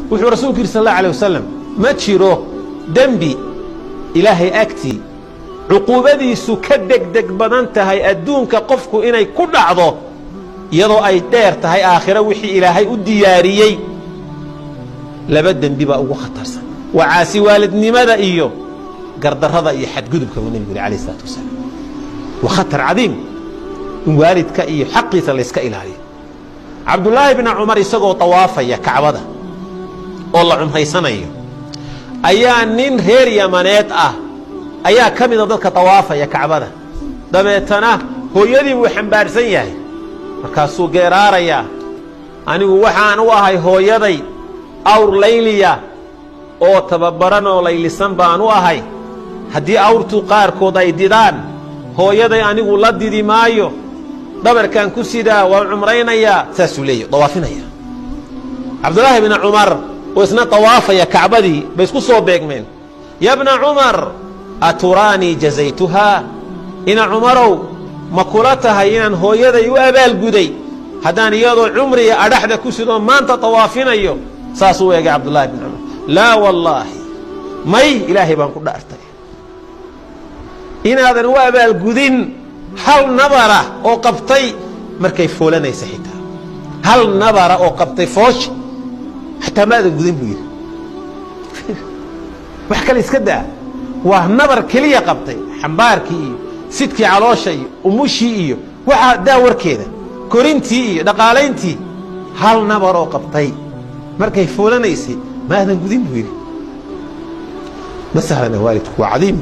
wuxuu rasuulku yidhi sallallahu alayhi wasallam ma jiro dembi ilaahay agtii cuquubadiisu ka degdeg badan tahay adduunka qofku inay ku dhacdo iyadoo ay dheer tahay aakhiro wixii ilaahay u diyaariyey laba dembi baa ugu khatarsan waa caasi waalidnimada iyo gardarrada iyo xadgudubka uu nebigu yidhi calayhi salaatu wasalaam waa khatar cadiim in waalidka iyo xaqiisa layska ilaaliyo cabdullaahi bni cumar isagoo tawaafaya kacbada oo la cumraysanayo ayaa nin reer yamaneed ah ayaa ka mida dadka tawaafaya kacbada dabeetana hooyadii buu xambaarsan yahay markaasuu geeraarayaa anigu waxaan u ahay hooyaday awr layliya oo tababaran oo laylisan baan u ahay haddii awrtu qaarkood ay didaan hooyaday anigu la didi maayo dhabarkaan ku sidaa waan cumraynayaa saasuu leeyahy dawaafinaya cabdullaahi bni cumar oo isna tawaafaya kacbadii bay isku soo beegmeen ya bna cumar aturaanii jazaytuhaa ina cumarow ma kula tahay inaan hooyaday u abaalguday haddaan iyadoo cumriga adhaxda ku sidoo maanta tawaafinayo saasuu eegay cabdullaahi bni cumar laa wallaahi may ilaahay baan ku dhaartay inaadan u abaalgudin hal nabara oo qabtay markay foolanaysa xitaa hal nabara oo qabtay foosha xataa maadan gudin buu yidhi wax kale iska daa waa nabar keliya qabtay xambaarkii iyo sidkii caloosha iyo umushii iyo waxaa daa warkeeda korintii iyo dhaqaalayntii hal nabar oo qabtay markay foolanaysay maadan gudin buu yidhi ma sahlana waalidku waa cadiim